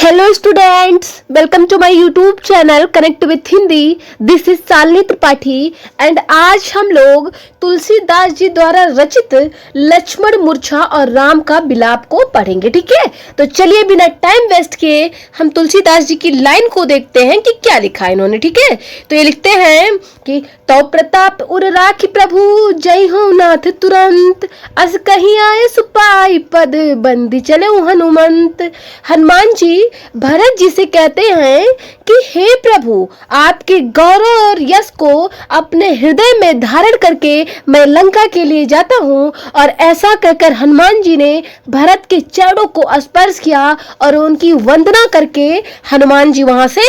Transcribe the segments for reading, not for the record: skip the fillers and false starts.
Hello students, welcome to my YouTube channel connect with Hindi. This is Shalini Tripathi and आज हम लोग तुलसीदास जी द्वारा रचित लक्ष्मण मूर्छा और राम का विलाप को पढ़ेंगे। ठीक है, तो चलिए बिना टाइम वेस्ट किए हम तुलसीदास जी की लाइन को देखते हैं कि क्या लिखा है इन्होंने। ठीक है, तो ये लिखते हैं कि तो प्रताप उर राखी प्रभु जय हो नाथ तुरंत, अस कहीं आए सुपाई पद बंदी चले हनुमंत। हनुमान जी भरत जी से कहते हैं कि हे प्रभु, आपके गौरव और यश को अपने हृदय में धारण करके मैं लंका के लिए जाता हूँ। और ऐसा कहकर हनुमान जी ने भरत के चरणों को स्पर्श किया और उनकी वंदना करके हनुमान जी वहां से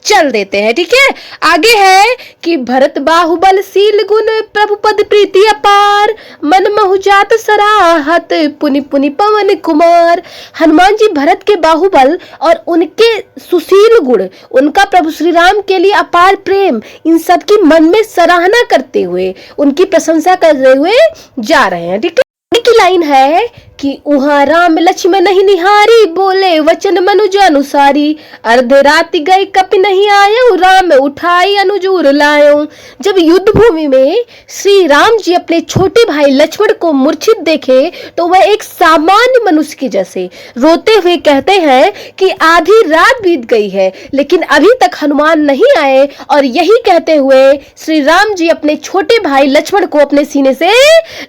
चल देते हैं। ठीक है, आगे है कि भरत बाहुबल शील गुण प्रभु पद प्रीति अपार, मन महुजात सराहत पुनि पुनि पवन कुमार। हनुमान जी भरत के बाहुबल और उनके सुशील गुण, उनका प्रभु श्री राम के लिए अपार प्रेम, इन सब की मन में सराहना करते हुए उनकी प्रशंसा करते हुए जा रहे हैं। ठीक है, की लाइन है कि उहाँ राम लक्ष्मण नहीं निहारी, बोले वचन मनुज अनुसारी, अर्ध राति गई कपि नहीं आयो, राम उठाई अनुजूर लायो। जब युद्ध भूमि में श्री राम जी अपने छोटे भाई लक्ष्मण को मूर्छित देखे तो वह एक सामान्य मनुष्य के जैसे रोते हुए कहते हैं कि आधी रात बीत गई है लेकिन अभी तक हनुमान नहीं आए। और यही कहते हुए श्री राम जी अपने छोटे भाई लक्ष्मण को अपने सीने से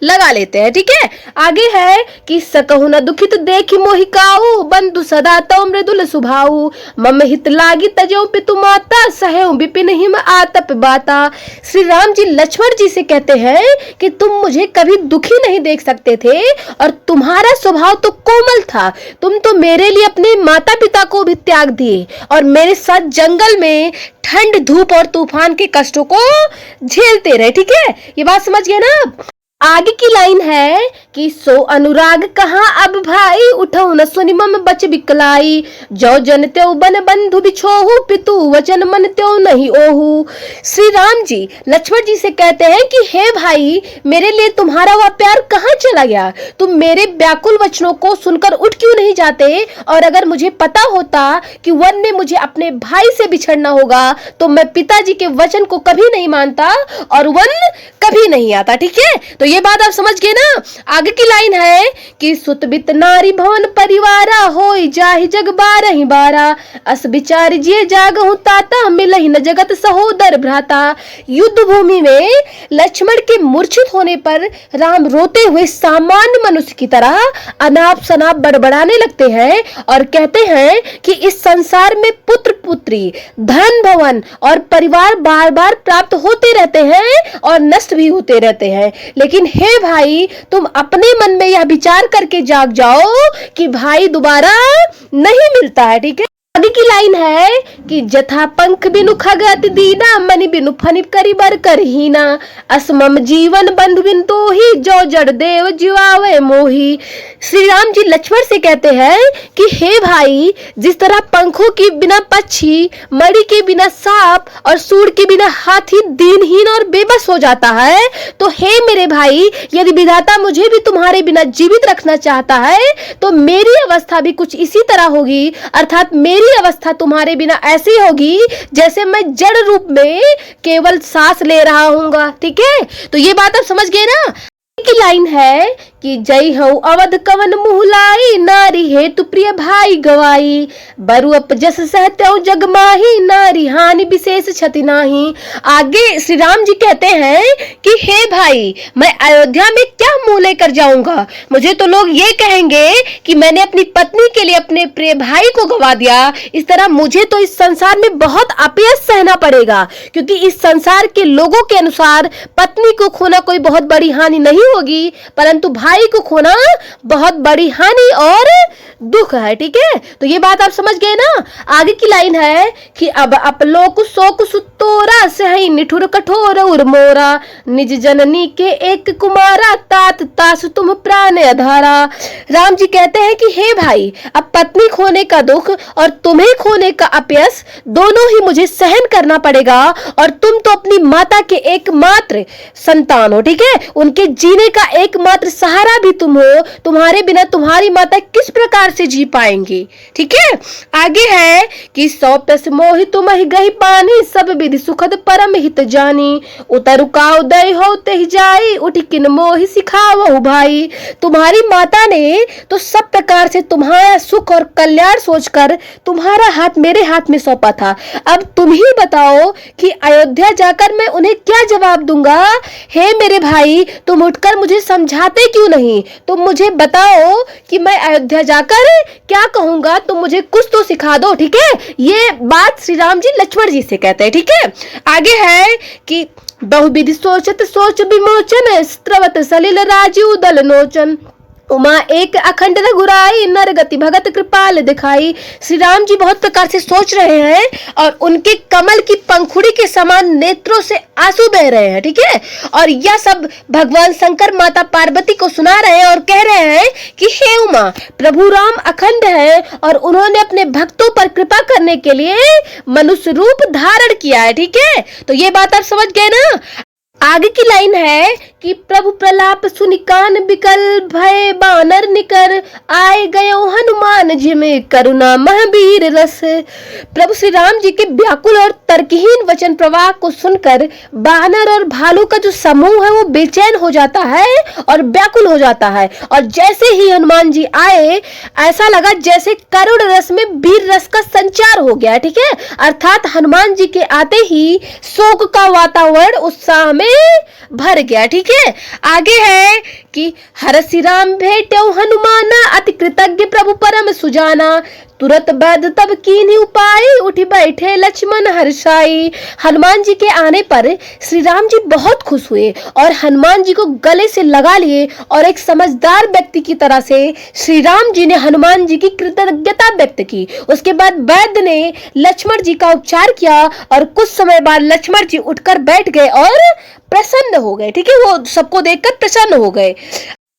लगा लेते हैं। ठीक है, आगे है कि सकहु न दुखित देखि मोहिकाऊ, बंधु सदा तो मृदुल सुभाऊ, मम हित लागी तजो पितु माता, सहेउ विपिन हिम आतप बाता। श्री राम जी लक्ष्मण जी से कहते हैं कि तुम मुझे कभी दुखी नहीं देख सकते थे और तुम्हारा स्वभाव तो कोमल था। तुम तो मेरे लिए अपने माता पिता को भी त्याग दिए और मेरे साथ जंगल में ठंड धूप और तूफान के कष्टों को झेलते रहे। ठीक है, ये बात समझ गए ना। आगे की लाइन है कि सो अनुराग कहाँ अब भाई, उठो न सुनि मम बच बिकलाई, जो जन त्यों बन बंधु बिछोहु, पितु वचन मन त्यों नहीं ओहु। श्री राम जी लक्ष्मण जी से कहते हैं कि हे भाई, मेरे लिए तुम्हारा वह प्यार कहाँ चला गया? तुम मेरे व्याकुल वचनों को सुनकर उठ क्यों नहीं जाते? और अगर मुझे पता होता कि वन में मुझे अपने भाई से बिछड़ना होगा तो मैं पिताजी के वचन को कभी नहीं मानता और वन कभी नहीं आता। ठीक है, तो ये बात आप समझ गए ना। आगे की लाइन है कि सुत बित नारी भवन परिवारा, होई जाहि जग बारहि बारा, अस विचार जिए जागहु ताता, मिलहि न जगत सहोदर भ्राता। युद्ध भूमि में लक्ष्मण के मूर्छित होने पर राम रोते हुए सामान्य मनुष्य की तरह अनाप शनाप बड़बड़ाने लगते हैं और कहते हैं कि इस संसार में पुत्र पुत्री, धन भवन और परिवार बार बार प्राप्त होते रहते हैं और नष्ट भी होते रहते हैं, लेकिन हे भाई, तुम अपने मन में यह विचार करके जाग जाओ कि भाई दोबारा नहीं मिलता है। ठीक है, आगे की लाइन है कि जथा पंख बिनु खगत दीना, मनि बिनु फनि करि बर करहीना, असमम जीवन बंधु बिन तोही, जो जड़ देव जीवावे मोही। श्री राम जी लक्ष्मण से कहते हैं कि हे भाई, जिस तरह पंखों के बिना पक्षी, मणि के बिना सांप और सूंड के बिना हाथी दीनहीन और बेबस हो जाता है, तो हे मेरे भाई, यदि विधाता मुझे भी तुम्हारे बिना जीवित रखना चाहता है तो मेरी अवस्था भी कुछ इसी तरह होगी, अर्थात मेरी अवस्था तुम्हारे बिना ऐसी होगी जैसे मैं जड़ रूप में केवल सांस ले रहा हूँगा। ठीक है, तो ये बात आप समझ गए ना। की लाइन है कि जय हो अवध कवन मुहलाई, नारी हेतु प्रिय भाई गवाई, बरु अपजस सहत्यो जग माही, नारी हानि विशेष क्षति नाही। आगे श्री राम जी कहते हैं कि हे भाई, मैं अयोध्या में क्या मुंह लेकर जाऊंगा? मुझे तो लोग ये कहेंगे कि मैंने अपनी पत्नी के लिए अपने प्रिय भाई को गवा दिया। इस तरह मुझे तो इस संसार में बहुत अपयश सहना पड़ेगा, क्योंकि इस संसार के लोगों के अनुसार पत्नी को खोना कोई बहुत बड़ी हानि नहीं होगी, परंतु भाई को खोना बहुत बड़ी हानि और दुख है। ठीक है, तो ये बात आप समझ गए ना। आगे की लाइन है कि अब अपलोक शोक सुतोरा, सही निठुर कठोर उर मोरा, निज जननी के एक कुमारा, तात तास तुम प्राण अधारा। राम जी कहते हैं कि हे भाई, अब पत्नी खोने का दुख और तुम्हें खोने का अपयश दोनों ही मुझे सहन करना पड़ेगा, और तुम तो अपनी माता के एकमात्र संतान हो। ठीक है, उनके जीवन जीने का एकमात्र सहारा भी तुम हो, तुम्हारे बिना तुम्हारी माता किस प्रकार से जी पाएंगी। ठीक है, आगे है कि 100 मोहि तुम ही गही पानी, सब विधि सुखद परम हित जानी, उतरुका उदय हो ते जाई, उठ किन मोहि सिखावहु भाई। तुम्हारी माता ने तो सब प्रकार से तुम्हारा सुख और कल्याण सोचकर तुम्हारा हाथ मेरे हाथ में सौंपा था। अब तुम ही बताओ कि अयोध्या जाकर मैं उन्हें क्या जवाब दूंगा। हे मेरे भाई, तुम उठकर मुझे समझाते क्यों नहीं? तुम मुझे बताओ कि मैं अयोध्या जाकर क्या कहूंगा, तुम मुझे कुछ तो सिखा दो। ठीक है, ये बात श्री राम जी लक्ष्मण जी से कहते हैं। ठीक है, आगे है कि बहुविधि सोचत सोच विमोचन, स्त्रवत सलिल राजीव दल नोचन, उमा एक अखंड रघुराई, नर गति भगत कृपाल दिखाई। श्री राम जी बहुत प्रकार से सोच रहे हैं और उनके कमल की पंखुड़ी के समान नेत्रों से आंसू बह रहे हैं। ठीक है, और यह सब भगवान शंकर माता पार्वती को सुना रहे हैं और कह रहे हैं कि हे उमा, प्रभु राम अखंड है और उन्होंने अपने भक्तों पर कृपा करने के लिए मनुष्य रूप धारण किया है। ठीक है, तो ये बात आप समझ गए ना। आगे की लाइन है कि प्रभु प्रलाप सुनि कान बिकल, भय बानर निकर, आए गयो हनुमान जी में करुणा महावीर रस। प्रभु श्री राम जी के व्याकुल और तर्कहीन वचन प्रवाह को सुनकर बानर और भालू का जो समूह है वो बेचैन हो जाता है और व्याकुल हो जाता है। और जैसे ही हनुमान जी आए, ऐसा लगा जैसे करुण रस में वीर रस का संचार हो गया। ठीक है, अर्थात हनुमान जी के आते ही शोक का वातावरण उत्साह में भर गया। ठीक है, आगे है कि हरसि राम भेटौ हनुमाना, अति कृतज्ञ प्रभु परम सुजाना, तुरत बैद तब कीन्ही उपाय, उठ बैठे लक्ष्मण हर्षाई। हनुमान जी के आने पर श्री राम जी बहुत खुश हुए और हनुमान जी को गले से लगा लिए और एक समझदार व्यक्ति की तरह से श्री राम जी ने हनुमान जी की कृतज्ञता व्यक्त की। उसके बाद वैद्य ने लक्ष्मण जी का उपचार किया और कुछ समय बाद लक्ष्मण जी उठकर बैठ गए और प्रसन्न हो गए। ठीक है, वो सबको देखकर प्रसन्न हो गए।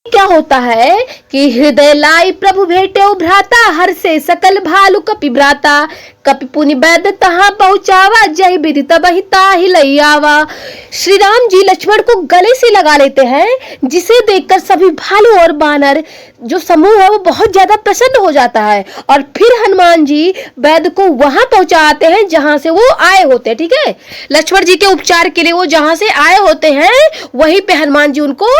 क्या होता है कि हृदय लाई प्रभु भेटे भ्राता, हर से सकल भालु कपि भ्राता, कपि पुनि बैद तहां पहुंचावा, जय विधि तबहि ताहि लई आवा। श्री राम जी लक्ष्मण को गले से लगा लेते हैं, जिसे देखकर सभी भालू और बानर जो समूह है वो बहुत ज्यादा प्रसन्न हो जाता है और फिर हनुमान जी वैद्य को वहां पहुंचाते हैं जहां से वो आए होते हैं। ठीक है, लक्ष्मण जी के उपचार के लिए वो जहां से आए होते हैं वहीं पे हनुमान जी उनको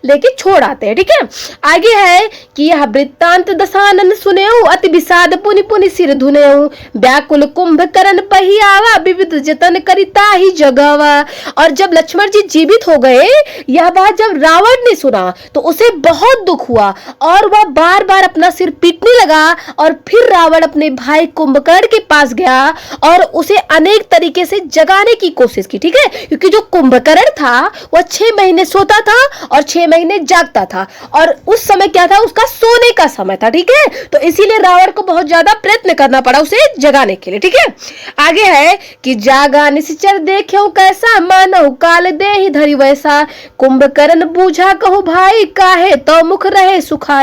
लेके छोड़ आते हैं। ठीक है, आगे है कि यह वृत्तांत दशानन सुनेऊ, अति विषाद पुनि पुनि सिर धुनेऊ, व्याकुल कुंभकर्ण पही आवा, विविध जतन करिता ही जगावा। और जब लक्ष्मण जी जीवित हो गए, यह बात जब रावण ने सुना तो उसे बहुत दुख हुआ और वह बार बार अपना सिर पीटने लगा। और फिर रावण अपने भाई कुंभकर्ण के पास गया और उसे अनेक तरीके से जगाने की कोशिश की। ठीक है, क्योंकि जो कुंभकर्ण था वह 6 महीने सोता था और 6 महीने जागता था और उस समय क्या था, उसका सोने का समय था। ठीक है, तो इसीलिए रावण को बहुत ज्यादा प्रयत्न करना पड़ा उसे जगाने के लिए। ठीक है, आगे है कि जागा निश्चर देख्यो कैसा, मानव काल देहि धरि वैसा, कुंभकर्ण बूझा कहु भाई, काहे तो मुख रहे सुखाई।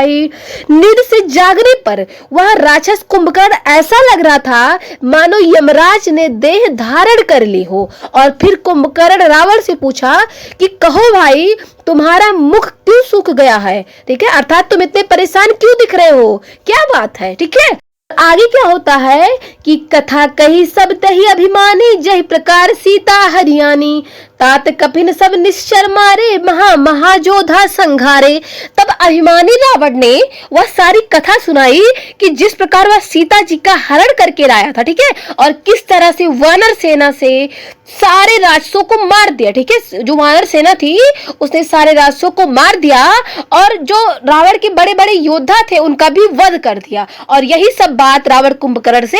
नींद से जागने पर वह राक्षस कुंभकर्ण ऐसा लग रहा था मानो यमराज ने देह धारण कर ली हो। और फिर कुंभकर्ण रावण से पूछा कि कहो भाई, तुम्हारा मुख क्यों सूख गया है? ठीक है, अर्थात तुम इतने परेशान क्यों दिख रहे हो, क्या बात है? ठीक है, आगे क्या होता है कि कथा कही सब तही अभिमानी, जय प्रकार सीता हरियाणी, तात कपिन सब निश्चर मारे, महाजोधा संघारे। तब अभिमानी रावण ने वह सारी कथा सुनाई कि जिस प्रकार वह सीता जी का हरण करके लाया था। ठीक है, और किस तरह से वानर सेना से सारे राक्षसों को मार दिया। ठीक है, जो वानर सेना थी उसने सारे राक्षसों को मार दिया और जो रावण के बड़े बड़े योद्धा थे उनका भी वध कर दिया। और यही सब बात रावण कुंभकर्ण से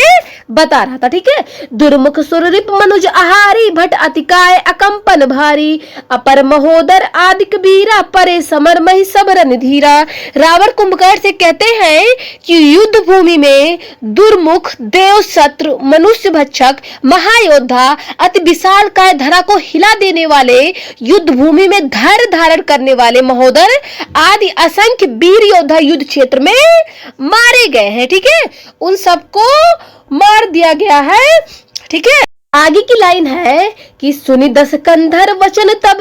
बता रहा था। ठीक है, दुर्मुख सुररिप मनुज आहारी, भट अतिकाय अकंपन भारी, अपर महोदर आदि कबीरा, परे समर मही सबर निधीरा। रावण कुंभकर्ण से कहते हैं कि युद्ध भूमि में दुर्मुख, देव शत्रु, मनुष्य भक्षक, महायोद्धा, अति विशाल काय धरा को हिला देने वाले, युद्ध भूमि में धैर्य धारण करने वाले महोदर आदि असंख्य वीर योद्धा युद्ध क्षेत्र में मारे गए हैं। ठीक है, उन सबको मार दिया गया है। ठीक है, आगे की लाइन है कि सुनि दस कंधर वचन तब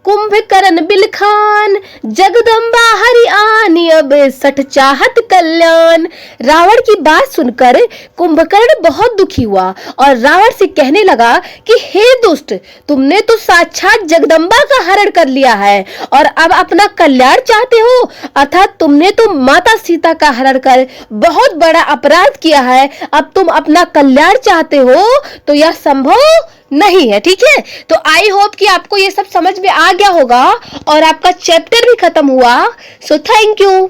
कुंभकर्ण बिलखान, जगदम्बा हरि आनी अब सठ चाहत कल्याण। रावण की बात सुनकर कुंभकर्ण बहुत दुखी हुआ और रावण से कहने लगा कि हे दुष्ट, तुमने तो साक्षात जगदम्बा का हरण कर लिया है और अब अपना कल्याण चाहते हो, अर्थात तुमने तो माता सीता का हरण कर बहुत बड़ा अपराध किया है। अब तुम अपना कल्याण चाहते हो तो यह संभव नहीं है। ठीक है, तो आई होप कि आपको ये सब समझ में आ गया होगा और आपका चैप्टर भी खत्म हुआ। So thank you.